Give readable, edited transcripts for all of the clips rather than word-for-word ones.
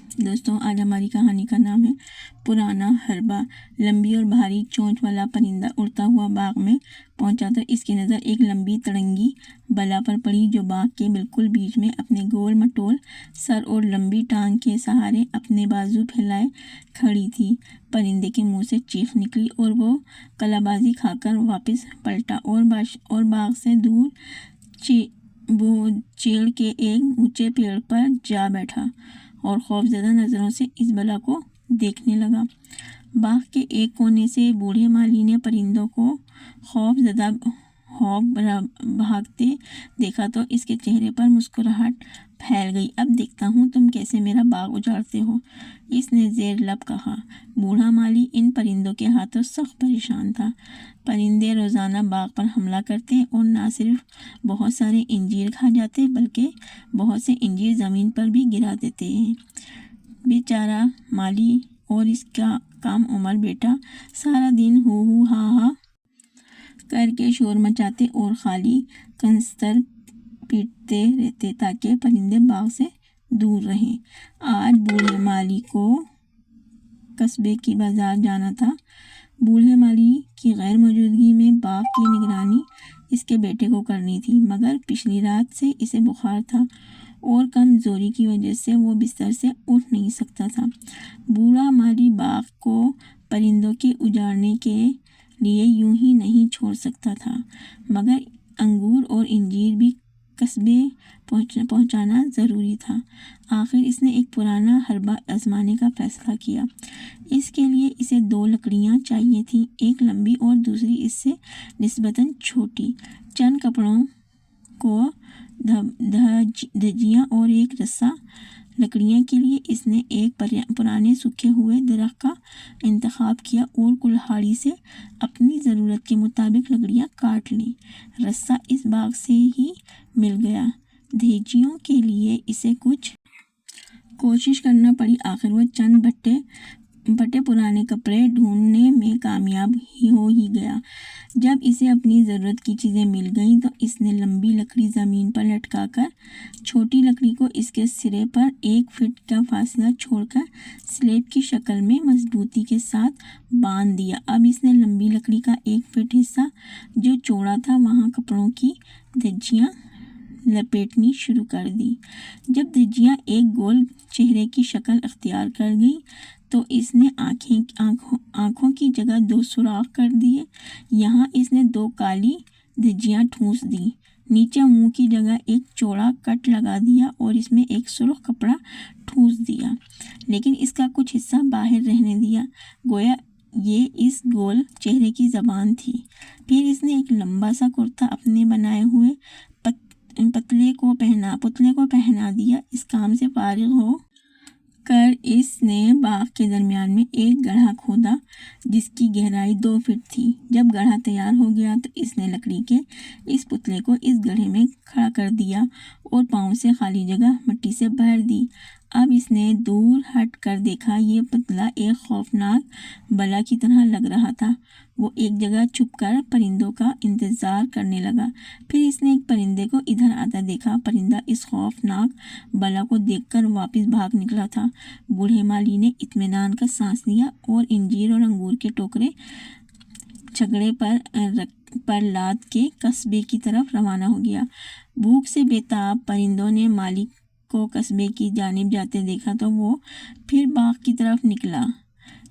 دوستوں، آج ہماری کہانی کا نام ہے پرانا حربہ۔ لمبی اور بھاری چونچ والا پرندہ اڑتا ہوا باغ میں پہنچا تو اس کی نظر ایک لمبی تڑنگی بلا پر پڑی جو باغ کے بالکل بیچ میں اپنے گول مٹول سر اور لمبی ٹانگ کے سہارے اپنے بازو پھیلائے کھڑی تھی۔ پرندے کے منہ سے چیخ نکلی اور وہ کلابازی کھا کر واپس پلٹا اور باغ سے دور چیڑ کے ایک اونچے پیڑ پر جا بیٹھا اور خوفزدہ نظروں سے اس بلا کو دیکھنے لگا۔ باغ کے ایک کونے سے بوڑھے مالی نے پرندوں کو خوفزدہ بھاگتے دیکھا تو اس کے چہرے پر مسکراہٹ پھیل گئی۔ اب دیکھتا ہوں تم کیسے میرا باغ اجاڑتے ہو، اس نے زیر لب کہا۔ بوڑھا مالی ان پرندوں کے ہاتھوں سخت پریشان تھا۔ پرندے روزانہ باغ پر حملہ کرتے اور نہ صرف بہت سارے انجیر کھا جاتے بلکہ بہت سے انجیر زمین پر بھی گرا دیتے ہیں۔ بیچارہ مالی اور اس کا کام عمر بیٹا سارا دن ہو ہا کر کے شور مچاتے اور خالی کنستر پیٹتے رہتے تاکہ پرندے باغ سے دور رہیں۔ آج بوڑھے مالی کو قصبے کی بازار جانا تھا۔ بوڑھے مالی کی غیر موجودگی میں باغ کی نگرانی اس کے بیٹے کو کرنی تھی، مگر پچھلی رات سے اسے بخار تھا اور کمزوری کی وجہ سے وہ بستر سے اٹھ نہیں سکتا تھا۔ بوڑھا مالی باغ کو پرندوں کے اجاڑنے کے لیے یوں ہی نہیں چھوڑ سکتا تھا، مگر انگور اور انجیر بھی قصبے پہنچانا ضروری تھا۔ آخر اس نے ایک پرانا حربہ آزمانے کا فیصلہ کیا۔ اس کے لیے اسے 2 لکڑیاں چاہیے تھیں، ایک لمبی اور دوسری اس سے نسبتاً چھوٹی۔ چند کپڑوں کو دھجیاں اور ایک رسا۔ لکڑیاں کے لیے اس نے ایک پرانے سوکھے ہوئے درخت کا انتخاب کیا اور کلہاڑی سے اپنی ضرورت کے مطابق لکڑیاں کاٹ لیں۔ رسا اس باغ سے ہی مل گیا۔ دھجیوں کے لیے اسے کچھ کوشش کرنا پڑی۔ آخر وہ چند پھٹے پرانے کپڑے ڈھونڈنے میں کامیاب ہو ہی گیا۔ جب اسے اپنی ضرورت کی چیزیں مل گئیں تو اس نے لمبی لکڑی زمین پر لٹکا کر چھوٹی لکڑی کو اس کے سرے پر 1 فٹ کا فاصلہ چھوڑ کر سلیب کی شکل میں مضبوطی کے ساتھ باندھ دیا۔ اب اس نے لمبی لکڑی کا 1 فٹ حصہ جو چوڑا تھا وہاں کپڑوں کی دھجیاں لپیٹنی شروع کر دی۔ جب دھجیاں ایک گول چہرے کی شکل اختیار کر گئیں تو اس نے آنکھوں کی جگہ 2 سوراخ کر دیے۔ یہاں اس نے 2 کالی دھجیاں ٹھونس دیں۔ نیچے منہ کی جگہ ایک چوڑا کٹ لگا دیا اور اس میں ایک سرخ کپڑا ٹھونس دیا، لیکن اس کا کچھ حصہ باہر رہنے دیا، گویا یہ اس گول چہرے کی زبان تھی۔ پھر اس نے ایک لمبا سا کرتا اپنے بنائے ہوئے پتلے کو پہنا دیا۔ اس کام سے فارغ ہو کر اس نے باغ کے درمیان میں ایک گڑھا کھودا جس کی گہرائی 2 فٹ تھی۔ جب گڑھا تیار ہو گیا تو اس نے لکڑی کے اس پتلے کو اس گڑھے میں کھڑا کر دیا اور پاؤں سے خالی جگہ مٹی سے بھر دی۔ اب اس نے دور ہٹ کر دیکھا، یہ پتلا ایک خوفناک بلا کی طرح لگ رہا تھا۔ وہ ایک جگہ چھپ کر پرندوں کا انتظار کرنے لگا۔ پھر اس نے ایک پرندے کو ادھر آتا دیکھا۔ پرندہ اس خوفناک بلا کو دیکھ کر واپس بھاگ نکلا تھا۔ بوڑھے مالی نے اطمینان کا سانس لیا اور انجیر اور انگور کے ٹوکرے چھگڑے پر لاد کے قصبے کی طرف روانہ ہو گیا۔ بھوک سے بیتاب پرندوں نے مالی کو قصبے کی جانب جاتے دیکھا تو وہ پھر باغ کی طرف نکلا۔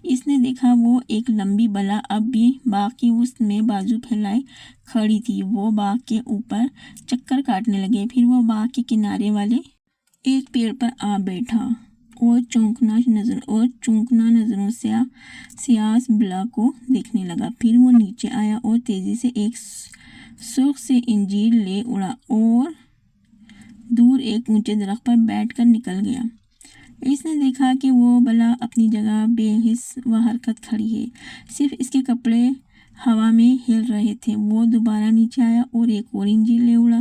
اس نے دیکھا وہ ایک لمبی بلا اب بھی باغ کی وسط میں بازو پھیلائے کھڑی تھی۔ وہ باغ کے اوپر چکر کاٹنے لگے۔ پھر وہ باغ کے کنارے والے ایک پیڑ پر آ بیٹھا اور چونکنا نظروں سے اس بلا کو دیکھنے لگا۔ پھر وہ نیچے آیا اور تیزی سے ایک سرخ سے انجیر لے اڑا اور دور ایک اونچے درخت پر بیٹھ کر نکل گیا۔ اس نے دیکھا کہ وہ بلا اپنی جگہ بے حس و حرکت کھڑی ہے، صرف اس کے کپڑے ہوا میں ہل رہے تھے۔ وہ دوبارہ نیچے آیا اور ایک اور انجیر لے اڑا۔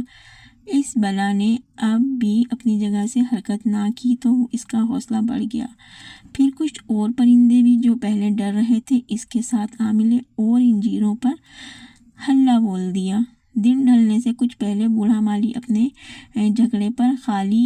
اس بلا نے اب بھی اپنی جگہ سے حرکت نہ کی تو اس کا حوصلہ بڑھ گیا۔ پھر کچھ اور پرندے بھی جو پہلے ڈر رہے تھے اس کے ساتھ آ ملے اور انجیروں پر ہلہ بول دیا۔ دن ڈھلنے سے کچھ پہلے بوڑھا مالی اپنے جھگڑے پر خالی